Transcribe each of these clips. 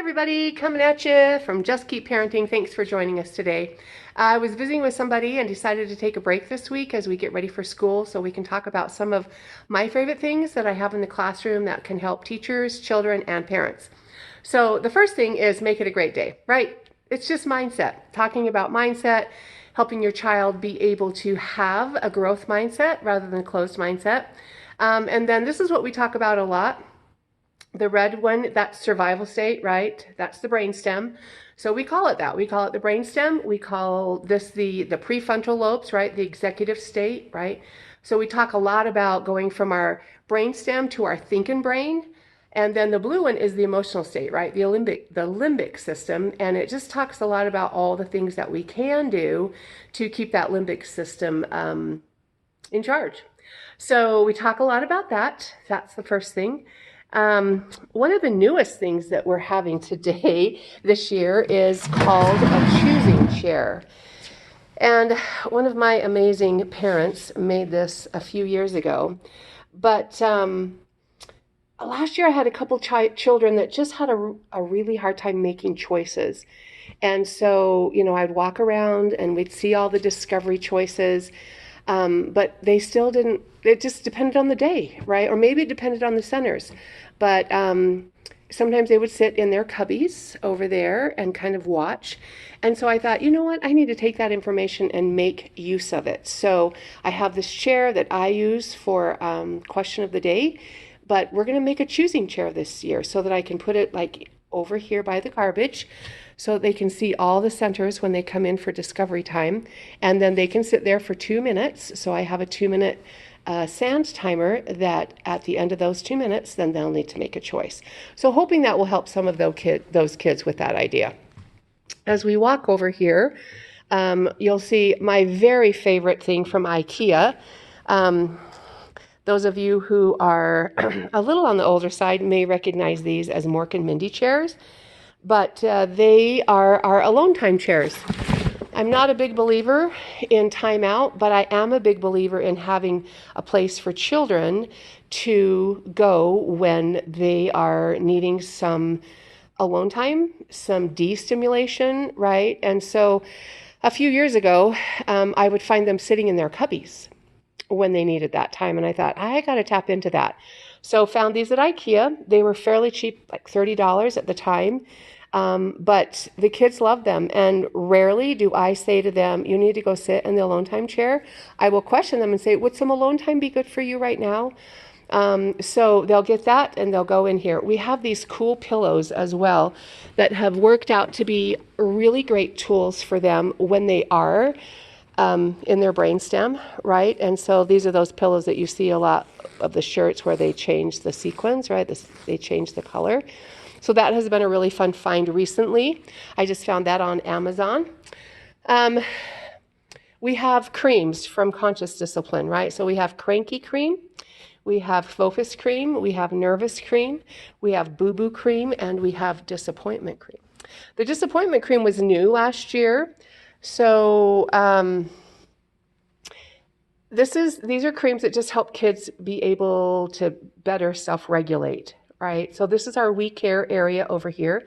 Everybody, coming at you from Just Keep Parenting. Thanks for joining us today. I was visiting with somebody and decided to take a break this week as we get ready for school so we can talk about some of my favorite things that I have in the classroom that can help teachers, children, and parents. So the first thing is make it a great day, right? It's just mindset. Talking about mindset, helping your child be able to have a growth mindset rather than a closed mindset. And then this is what we talk about a lot. The red one, that's survival state, right? That's the brainstem. So we call it that. We call it the brainstem. We call this the prefrontal lobes, right? The executive state, right? So we talk a lot about going from our brainstem to our thinking brain. And then the blue one is the emotional state, right? The limbic system. And it just talks a lot about all the things that we can do to keep that limbic system in charge. So we talk a lot about that. That's the first thing. One of the newest things that we're having today, this year, is called a choosing chair. And one of my amazing parents made this a few years ago. But last year I had a couple children that just had a really hard time making choices. And so, I'd walk around and we'd see all the discovery choices. But they still didn't, it just depended on the day, right? Or maybe it depended on the centers. But sometimes they would sit in their cubbies over there and kind of watch. And so I thought, you know what? I need to take that information and make use of it. So I have this chair that I use for question of the day, but we're going to make a choosing chair this year so that I can put it like over here by the garbage, so they can see all the centers when they come in for discovery time. And then they can sit there for 2 minutes. So I have a 2-minute sand timer that at the end of those 2 minutes, then they'll need to make a choice. So hoping that will help some of those kids with that idea. As we walk over here, you'll see my very favorite thing from Ikea. Those of you who are a little on the older side may recognize these as Mork and Mindy chairs. But they are our alone time chairs. I'm not a big believer in timeout, but I am a big believer in having a place for children to go when they are needing some alone time, some de-stimulation, right? And so a few years ago, I would find them sitting in their cubbies when they needed that time. And I thought, I got to tap into that. So found these at Ikea. They were fairly cheap, like $30 at the time. But the kids love them. And rarely do I say to them, you need to go sit in the alone time chair. I will question them and say, would some alone time be good for you right now? So they'll get that and they'll go in here. We have these cool pillows as well that have worked out to be really great tools for them when they are in their brainstem, right? And so these are those pillows that you see a lot of the shirts where they change the sequins, right? They change the color. So that has been a really fun find recently. I just found that on Amazon. We have creams from Conscious Discipline, right? So we have Cranky Cream, we have Focus Cream, we have Nervous Cream, we have Boo Boo Cream, and we have Disappointment Cream. The Disappointment Cream was new last year. So these are creams that just help kids be able to better self-regulate, right? So this is our We Care area over here.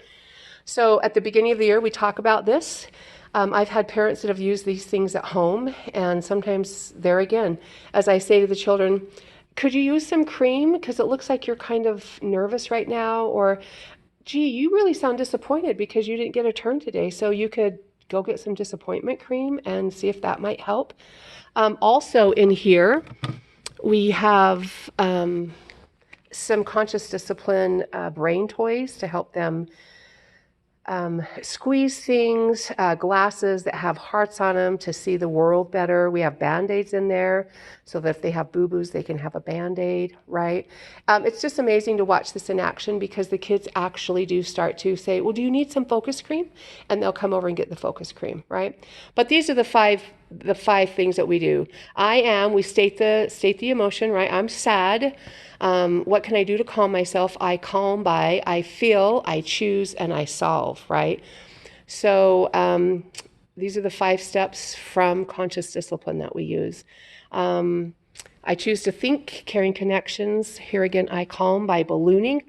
So at the beginning of the year, we talk about this. I've had parents that have used these things at home, and sometimes there again, as I say to the children, could you use some cream? Because it looks like you're kind of nervous right now, or gee, you really sound disappointed because you didn't get a turn today. So you could go get some disappointment cream and see if that might help. Also in here, we have some Conscious Discipline brain toys to help them squeeze things, glasses that have hearts on them to see the world better. We have Band-Aids in there so that if they have boo-boos, they can have a Band-Aid, right? It's just amazing to watch this in action because the kids actually do start to say, well, do you need some focus cream? And they'll come over and get the focus cream, right? But these are the five things that we do. We state the emotion, right? I'm sad. What can I do to calm myself? I calm by, I feel, I choose, and I solve, right? So these are the 5 steps from Conscious Discipline that we use. I choose to think, caring connections. Here again, I calm by ballooning.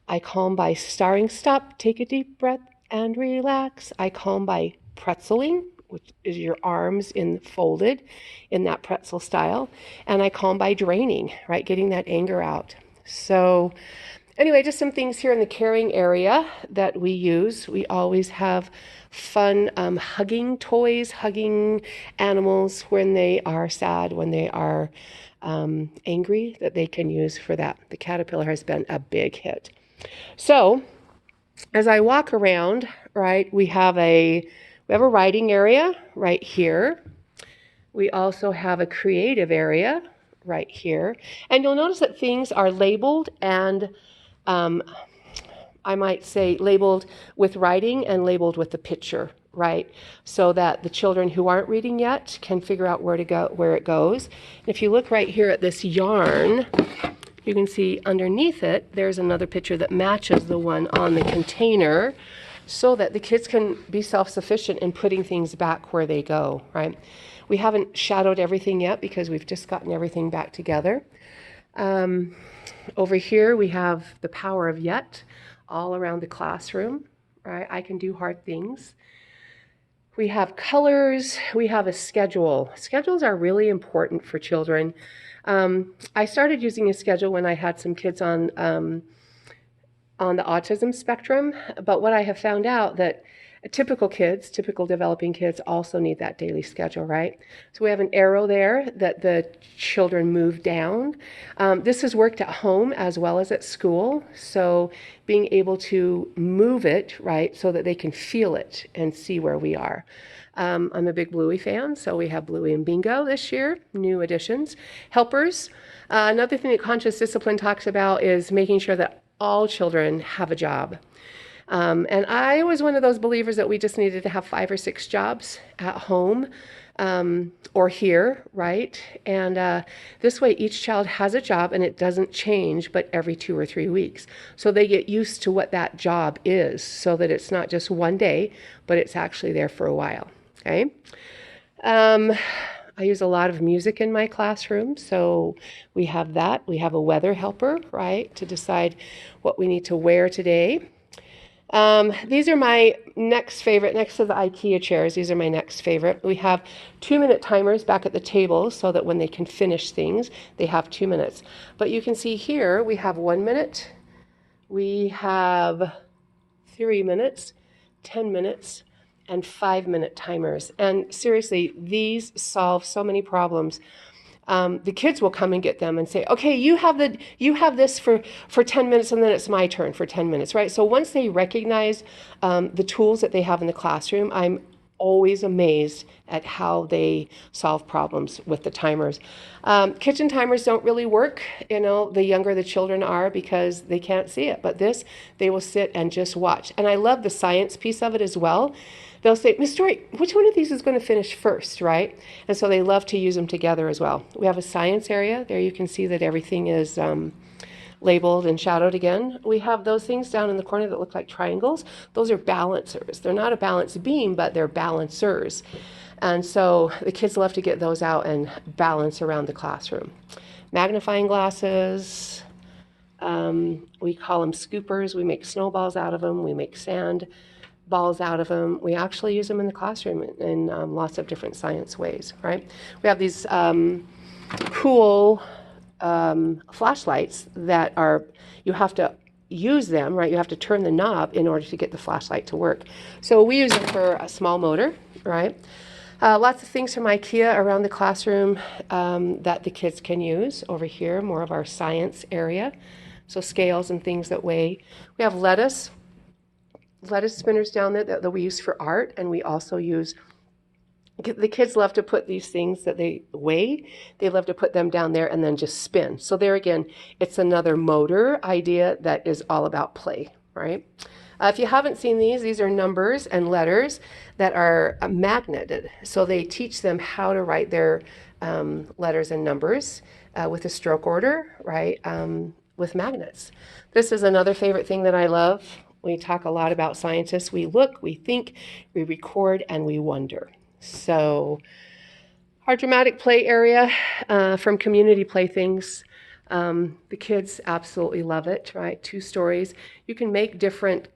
I calm by starring stop, take a deep breath and relax. I calm by pretzeling, which is your arms folded in that pretzel style. And I calm by draining, right? Getting that anger out. So anyway, just some things here in the caring area that we use. We always have fun hugging toys, hugging animals when they are sad, when they are angry, that they can use for that. The caterpillar has been a big hit. So as I walk around, right, we have a writing area right here. We also have a creative area right here. And you'll notice that things are labeled and I might say labeled with writing and labeled with the picture, right? So that the children who aren't reading yet can figure out where to go, where it goes. And if you look right here at this yarn, you can see underneath it, there's another picture that matches the one on the container so that the kids can be self-sufficient in putting things back where they go, right? We haven't shadowed everything yet because we've just gotten everything back together. Over here, we have the power of yet all around the classroom, right? I can do hard things. We have colors, we have a schedule. Schedules are really important for children. I started using a schedule when I had some kids on the autism spectrum, but what I have found out that typical developing kids also need that daily schedule, right? So we have an arrow there that the children move down. This has worked at home as well as at school. So being able to move it, right, so that they can feel it and see where we are. I'm a big Bluey fan, so we have Bluey and Bingo this year, new additions. Helpers. Another thing that conscious discipline talks about is making sure that all children have a job. And I was one of those believers that we just needed to have 5 or 6 jobs at home or here, right? And this way each child has a job and it doesn't change but every 2 or 3 weeks. So they get used to what that job is so that it's not just one day, but it's actually there for a while, okay? I use a lot of music in my classroom, so we have that. We have a weather helper, right, to decide what we need to wear today. These are my next favorite, next to the Ikea chairs. These are my next favorite. We have 2-minute timers back at the table so that when they can finish things, they have 2 minutes. But you can see here we have 1 minute, we have 3 minutes, 10 minutes, and 5-minute timers. And seriously, these solve so many problems. The kids will come and get them and say, okay, you have this for 10 minutes and then it's my turn for 10 minutes, right? So once they recognize the tools that they have in the classroom, I'm always amazed at how they solve problems with the timers. Kitchen timers don't really work, the younger the children are because they can't see it. But this, they will sit and just watch. And I love the science piece of it as well. They'll say, Miss Story, which one of these is going to finish first, right? And so they love to use them together as well. We have a science area. There you can see that everything is labeled and shadowed again. We have those things down in the corner that look like triangles. Those are balancers. They're not a balance beam, but they're balancers. And so the kids love to get those out and balance around the classroom. Magnifying glasses. We call them scoopers. We make snowballs out of them. We make sand balls out of them. We actually use them in the classroom in lots of different science ways, right? We have these cool flashlights that you have to use them, right? You have to turn the knob in order to get the flashlight to work. So we use them for a small motor, right? Lots of things from Ikea around the classroom that the kids can use. Over here, more of our science area. So scales and things that weigh. We have lettuce spinners down there that we use for art, and we also use, the kids love to put these things that they weigh, they love to put them down there and then just spin. So there again, it's another motor idea that is all about play, right? If you haven't seen these are numbers and letters that are magneted. So they teach them how to write their letters and numbers with a stroke order, right? With magnets. This is another favorite thing that I love. We talk a lot about scientists. We look, we think, we record, and we wonder. So our dramatic play area from community playthings. The kids absolutely love it, right? 2 stories. You can make different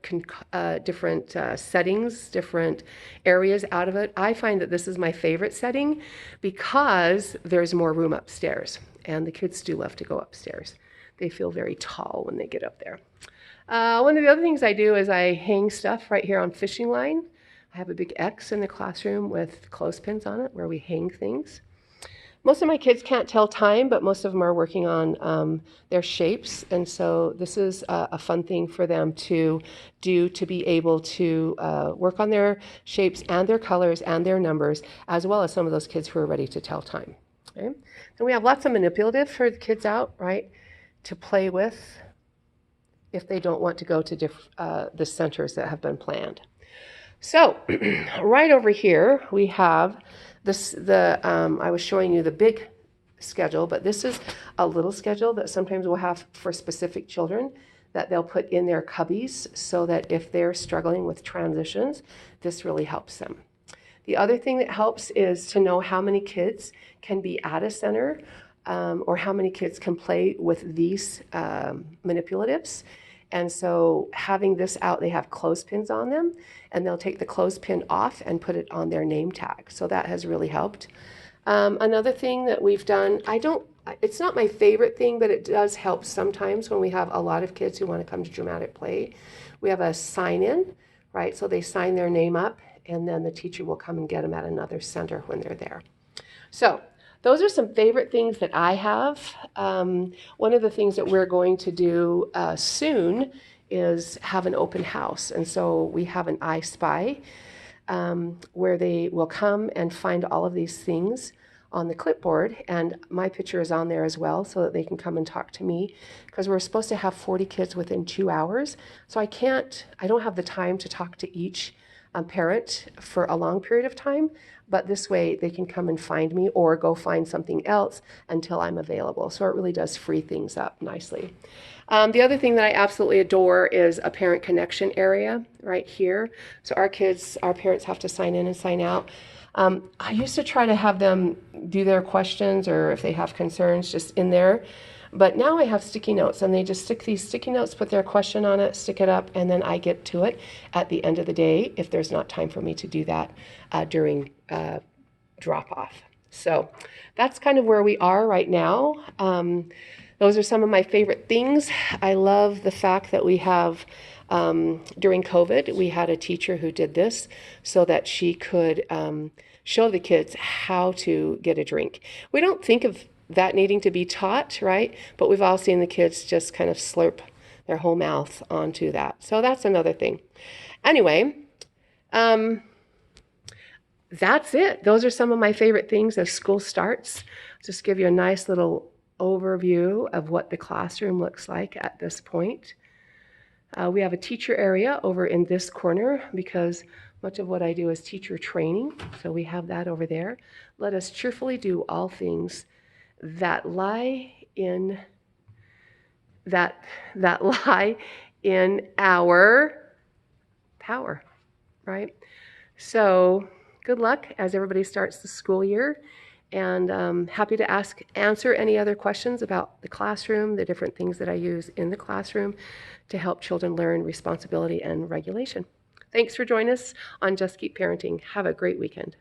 settings, different areas out of it. I find that this is my favorite setting because there's more room upstairs, and the kids do love to go upstairs. They feel very tall when they get up there. One of the other things I do is I hang stuff right here on fishing line. I have a big X in the classroom with clothespins on it where we hang things. Most of my kids can't tell time, but most of them are working on their shapes. And so this is a fun thing for them to do, to be able to work on their shapes and their colors and their numbers, as well as some of those kids who are ready to tell time. Okay? And we have lots of manipulative for the kids out, right, to play with if they don't want to go to the centers that have been planned. So right over here we have this. I was showing you the big schedule, but this is a little schedule that sometimes we'll have for specific children that they'll put in their cubbies so that if they're struggling with transitions, this really helps them. The other thing that helps is to know how many kids can be at a center or how many kids can play with these manipulatives. And so having this out, they have clothespins on them, and they'll take the clothespin off and put it on their name tag. So that has really helped. Another thing that we've done, it's not my favorite thing, but it does help sometimes when we have a lot of kids who want to come to dramatic play. We have a sign in, right? So they sign their name up, and then the teacher will come and get them at another center when they're there. So those are some favorite things that I have. One of the things that we're going to do soon is have an open house. And so we have an I Spy where they will come and find all of these things on the clipboard. And my picture is on there as well so that they can come and talk to me, because we're supposed to have 40 kids within 2 hours. So I don't have the time to talk to each parent for a long period of time, but this way they can come and find me or go find something else until I'm available. So it really does free things up nicely. The other thing that I absolutely adore is a parent connection area right here. So our parents have to sign in and sign out. I used to try to have them do their questions or if they have concerns just in there. But now I have sticky notes, and they just stick these sticky notes, put their question on it, stick it up, and then I get to it at the end of the day if there's not time for me to do that during drop-off. So that's kind of where we are right now. Those are some of my favorite things. I love the fact that we have, during COVID, we had a teacher who did this so that she could show the kids how to get a drink. We don't think of that needing to be taught, right? But we've all seen the kids just kind of slurp their whole mouth onto that. So that's another thing. Anyway, that's it. Those are some of my favorite things as school starts. Just give you a nice little overview of what the classroom looks like at this point. We have a teacher area over in this corner because much of what I do is teacher training. So we have that over there. Let us cheerfully do all things that lie in our power, right? So good luck as everybody starts the school year, and happy to answer any other questions about the classroom, the different things that I use in the classroom to help children learn responsibility and regulation. Thanks for joining us on Just Keep Parenting. Have a great weekend.